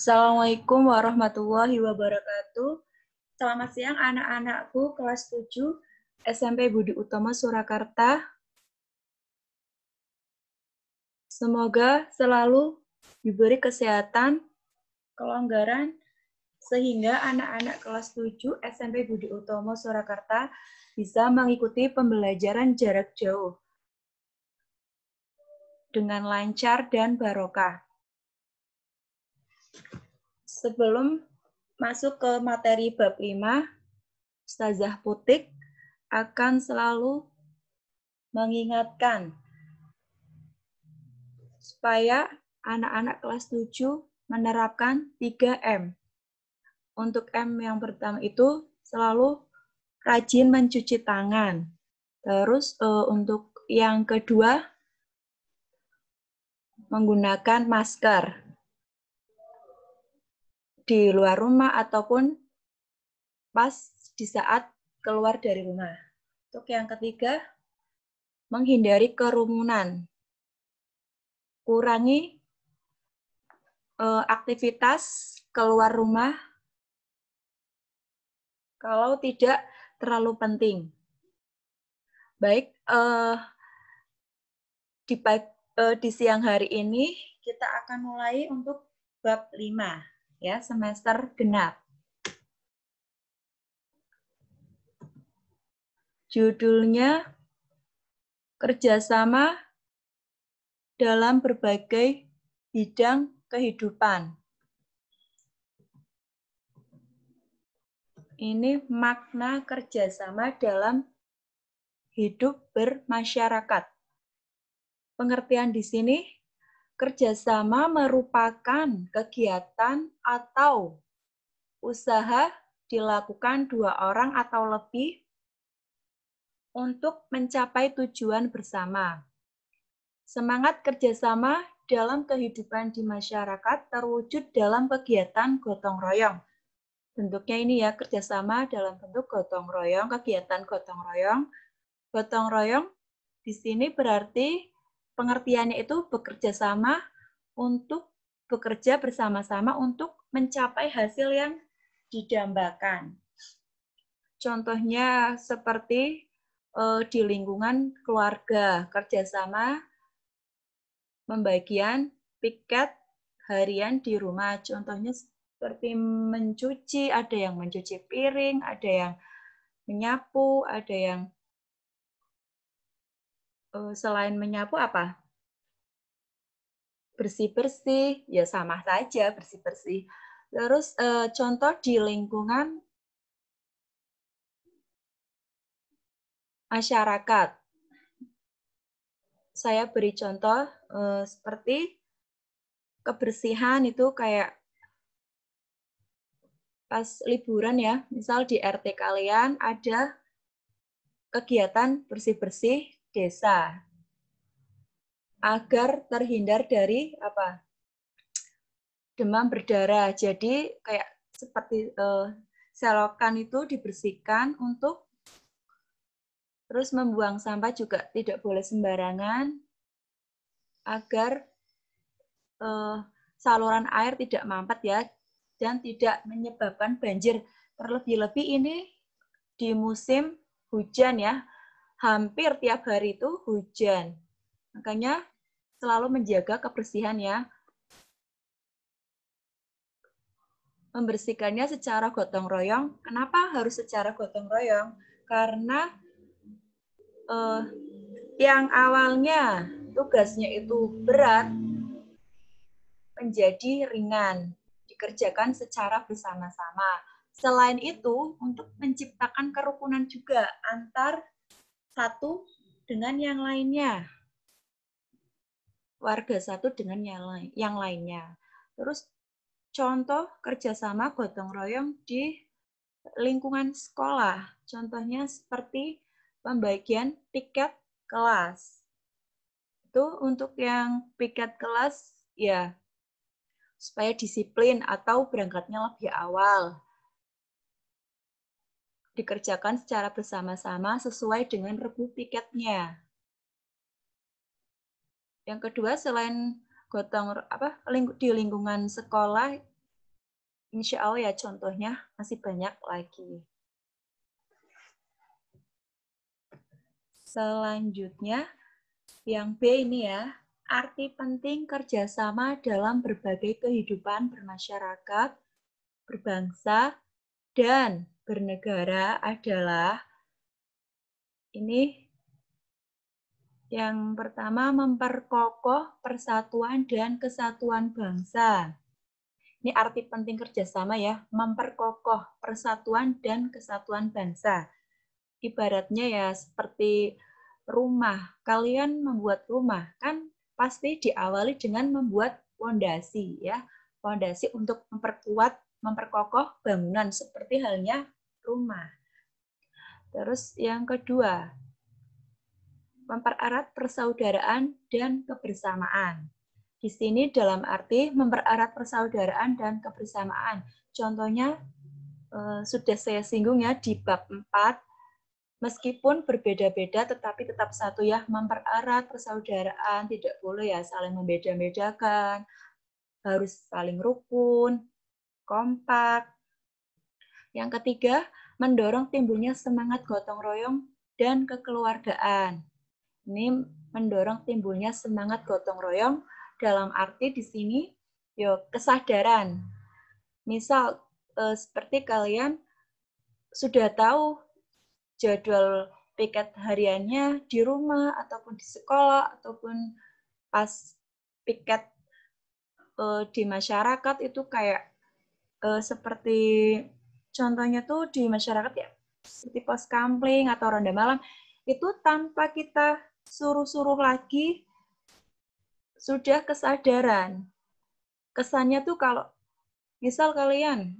Assalamualaikum warahmatullahi wabarakatuh. Selamat siang anak-anakku kelas 7 SMP Budi Utomo Surakarta. Semoga selalu diberi kesehatan, kelonggaran, sehingga anak-anak kelas 7 SMP Budi Utomo Surakarta bisa mengikuti pembelajaran jarak jauh dengan lancar dan barokah. Sebelum masuk ke materi bab 5, Ustazah Putik akan selalu mengingatkan supaya anak-anak kelas 7 menerapkan 3M. Untuk M yang pertama itu selalu rajin mencuci tangan. Terus untuk yang kedua menggunakan masker di luar rumah ataupun pas di saat keluar dari rumah. Untuk yang ketiga, menghindari kerumunan. Kurangi aktivitas keluar rumah kalau tidak terlalu penting. Baik, di siang hari ini kita akan mulai untuk bab 5, ya, semester genap. Judulnya kerjasama dalam berbagai bidang kehidupan. Ini makna kerjasama dalam hidup bermasyarakat. Pengertian di sini, kerjasama merupakan kegiatan atau usaha dilakukan 2 orang atau lebih untuk mencapai tujuan bersama. Semangat kerjasama dalam kehidupan di masyarakat terwujud dalam kegiatan gotong royong. Bentuknya ini ya, kerjasama dalam bentuk gotong royong, kegiatan gotong royong. Gotong royong di sini berarti pengertiannya itu bekerja sama untuk bekerja bersama-sama untuk mencapai hasil yang didambakan. Contohnya seperti di lingkungan keluarga, kerjasama pembagian piket harian di rumah. Contohnya seperti mencuci, ada yang mencuci piring, ada yang menyapu, ada yang selain menyapu apa? Bersih-bersih, ya sama saja bersih-bersih. Terus contoh di lingkungan masyarakat. Saya beri contoh seperti kebersihan itu kayak pas liburan ya, misal di RT kalian ada kegiatan bersih-bersih desa agar terhindar dari apa? Demam berdarah. Jadi kayak seperti selokan itu dibersihkan untuk terus membuang sampah juga tidak boleh sembarangan agar saluran air tidak mampet ya dan tidak menyebabkan banjir. Terlebih-lebih ini di musim hujan ya, hampir tiap hari itu hujan. Makanya selalu menjaga kebersihan ya. Membersihkannya secara gotong royong. Kenapa harus secara gotong royong? Karena yang awalnya tugasnya itu berat menjadi ringan, dikerjakan secara bersama-sama. Selain itu, untuk menciptakan kerukunan juga antar satu dengan yang lainnya. Warga satu dengan yang lainnya. Terus contoh kerjasama gotong royong di lingkungan sekolah. Contohnya seperti pembagian piket kelas. Itu untuk yang piket kelas ya supaya disiplin atau berangkatnya lebih awal. Dikerjakan secara bersama-sama sesuai dengan regu piketnya. Yang kedua, selain di lingkungan sekolah, Insya Allah ya contohnya masih banyak lagi. Selanjutnya, yang B ini ya, arti penting kerjasama dalam berbagai kehidupan bermasyarakat, berbangsa, dan bernegara adalah ini yang pertama memperkokoh persatuan dan kesatuan bangsa. Ini arti penting kerjasama ya, memperkokoh persatuan dan kesatuan bangsa. Ibaratnya ya seperti rumah. Kalian membuat rumah kan pasti diawali dengan membuat fondasi ya. Fondasi untuk memperkuat, memperkokoh bangunan seperti halnya rumah. Terus yang kedua, mempererat persaudaraan dan kebersamaan. Di sini dalam arti mempererat persaudaraan dan kebersamaan. Contohnya sudah saya singgung ya di bab 4, meskipun berbeda-beda tetapi tetap satu ya, mempererat persaudaraan, tidak boleh ya saling membeda-bedakan, harus saling rukun, kompak. Yang ketiga, mendorong timbulnya semangat gotong royong dan kekeluargaan. Ini mendorong timbulnya semangat gotong royong dalam arti di sini kesadaran. Misal seperti kalian sudah tahu jadwal piket hariannya di rumah ataupun di sekolah ataupun pas piket di masyarakat itu kayak seperti contohnya tuh di masyarakat ya seperti pos kamling atau ronda malam itu tanpa kita suruh-suruh lagi sudah kesadaran. Kesannya tuh kalau misal kalian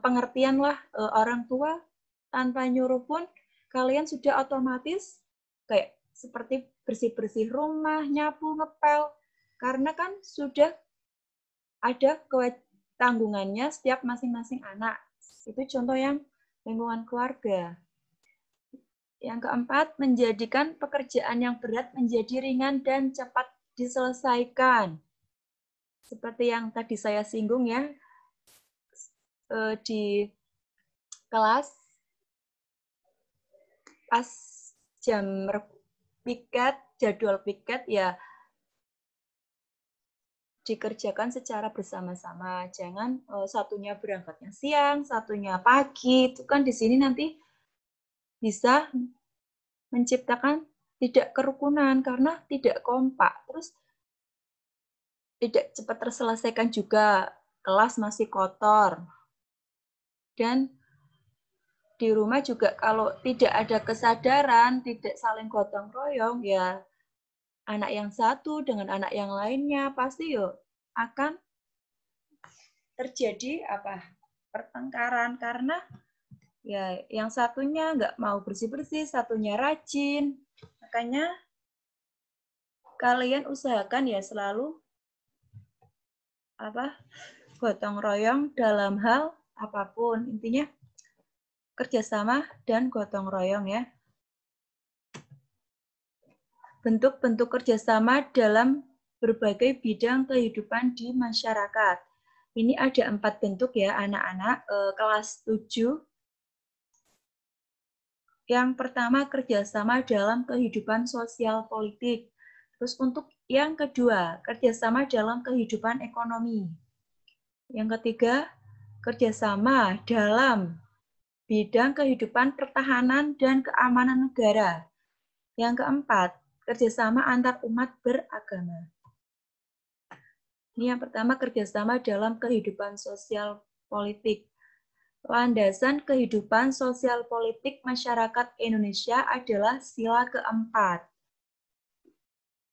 pengertian lah orang tua tanpa nyuruh pun kalian sudah otomatis kayak seperti bersih-bersih rumah, nyapu, ngepel. Karena kan sudah ada tanggungannya setiap masing-masing anak. Itu contoh yang lingkungan keluarga. Yang keempat, menjadikan pekerjaan yang berat menjadi ringan dan cepat diselesaikan. Seperti yang tadi saya singgung ya, di kelas pas jam piket, jadwal piket ya dikerjakan secara bersama-sama. Jangan satunya berangkatnya siang, satunya pagi. Itu kan di sini nanti bisa menciptakan tidak kerukunan karena tidak kompak. Terus tidak cepat terselesaikan juga, kelas masih kotor. Dan di rumah juga kalau tidak ada kesadaran, tidak saling gotong royong, ya anak yang satu dengan anak yang lainnya pasti akan terjadi pertengkaran karena ya yang satunya nggak mau bersih-bersih, satunya rajin. Makanya kalian usahakan ya selalu gotong royong dalam hal apapun. Intinya kerjasama dan gotong royong ya. Bentuk-bentuk kerjasama dalam berbagai bidang kehidupan di masyarakat. Ini ada 4 bentuk ya anak-anak kelas 7. Yang pertama kerjasama dalam kehidupan sosial politik. Terus untuk yang kedua kerjasama dalam kehidupan ekonomi. Yang ketiga kerjasama dalam bidang kehidupan pertahanan dan keamanan negara. Yang keempat, kerjasama antar umat beragama. Ini yang pertama, kerjasama dalam kehidupan sosial politik. Landasan kehidupan sosial politik masyarakat Indonesia adalah sila keempat.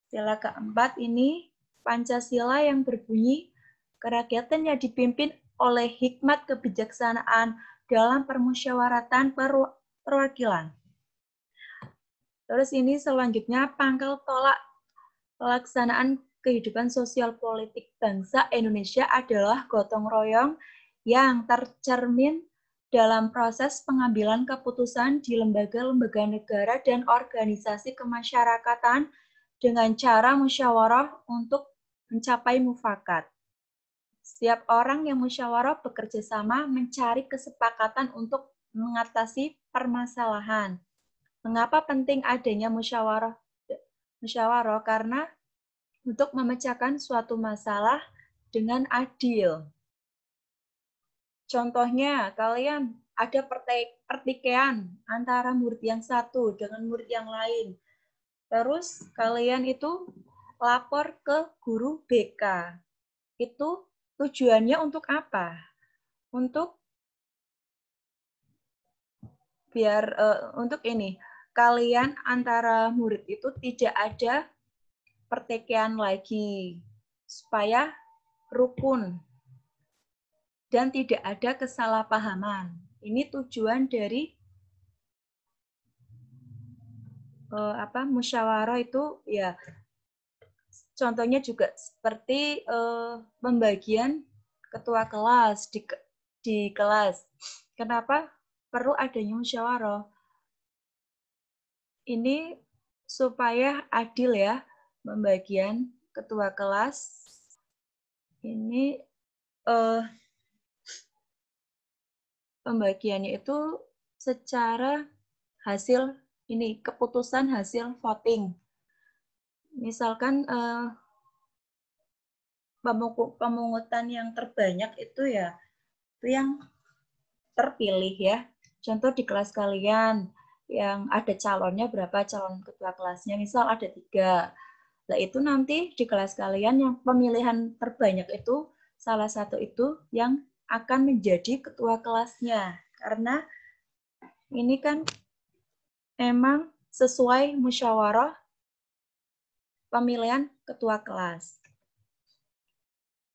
Sila keempat ini Pancasila yang berbunyi, kerakyatan yang dipimpin oleh hikmat kebijaksanaan dalam permusyawaratan perwakilan. Terus ini selanjutnya pangkal tolak pelaksanaan kehidupan sosial politik bangsa Indonesia adalah gotong royong yang tercermin dalam proses pengambilan keputusan di lembaga-lembaga negara dan organisasi kemasyarakatan dengan cara musyawarah untuk mencapai mufakat. Setiap orang yang musyawarah bekerja sama mencari kesepakatan untuk mengatasi permasalahan. Mengapa penting adanya musyawarah? Musyawarah karena untuk memecahkan suatu masalah dengan adil. Contohnya, kalian ada pertikaian antara murid yang satu dengan murid yang lain. Terus kalian itu lapor ke guru BK. Itu tujuannya untuk apa? Untuk ini, kalian antara murid itu tidak ada pertikaian lagi, supaya rukun dan tidak ada kesalahpahaman. Ini tujuan dari musyawarah itu ya. Contohnya juga seperti pembagian ketua kelas di kelas. Kenapa perlu adanya musyawarah? Ini supaya adil ya, pembagian ketua kelas. Ini pembagiannya itu secara hasil ini, keputusan hasil voting. Misalkan pemungutan yang terbanyak itu ya, itu yang terpilih ya. Contoh di kelas kalian yang ada calonnya berapa, calon ketua kelasnya, misal ada 3. Nah itu nanti di kelas kalian yang pemilihan terbanyak itu, salah satu itu yang akan menjadi ketua kelasnya. Karena ini kan emang sesuai musyawarah pemilihan ketua kelas.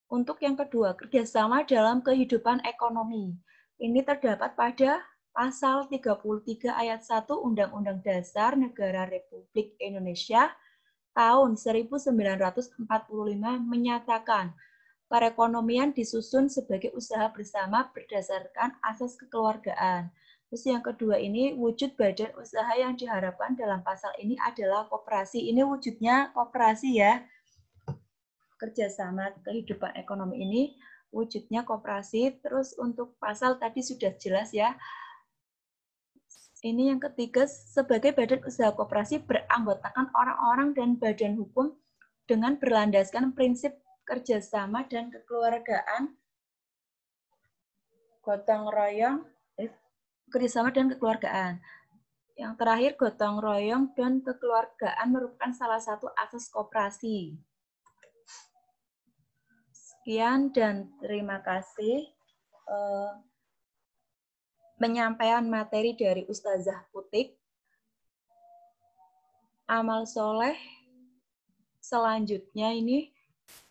Untuk yang kedua, kerjasama dalam kehidupan ekonomi. Ini terdapat pada Pasal 33 ayat 1 Undang-Undang Dasar Negara Republik Indonesia tahun 1945 menyatakan perekonomian disusun sebagai usaha bersama berdasarkan asas kekeluargaan. Terus yang kedua ini, wujud badan usaha yang diharapkan dalam pasal ini adalah koperasi. Ini wujudnya koperasi ya. Kerjasama kehidupan ekonomi ini wujudnya koperasi. Terus untuk pasal tadi sudah jelas ya. Ini yang ketiga, sebagai badan usaha koperasi beranggotakan orang-orang dan badan hukum dengan berlandaskan prinsip kerjasama dan kekeluargaan, gotong royong, kerjasama dan kekeluargaan. Yang terakhir, gotong royong dan kekeluargaan merupakan salah satu asas koperasi. Sekian dan terima kasih. Penyampaian materi dari Ustazah Putik. Amal soleh selanjutnya ini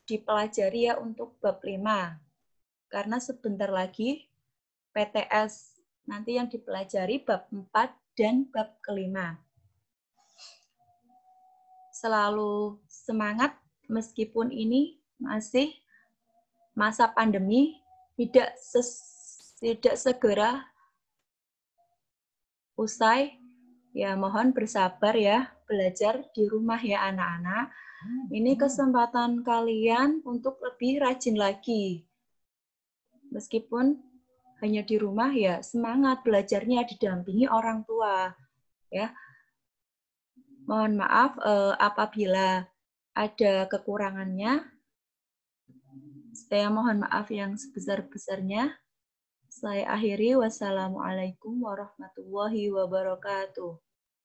dipelajari ya untuk bab 5. Karena sebentar lagi PTS nanti yang dipelajari bab 4 dan bab ke-5. Selalu semangat meskipun ini masih masa pandemi, tidak segera usai. Ya, mohon bersabar ya, belajar di rumah ya anak-anak. Ini kesempatan kalian untuk lebih rajin lagi. Meskipun hanya di rumah ya, semangat belajarnya didampingi orang tua. Ya. Mohon maaf apabila ada kekurangannya. Saya mohon maaf yang sebesar-besarnya. Saya akhiri. Wassalamualaikum warahmatullahi wabarakatuh.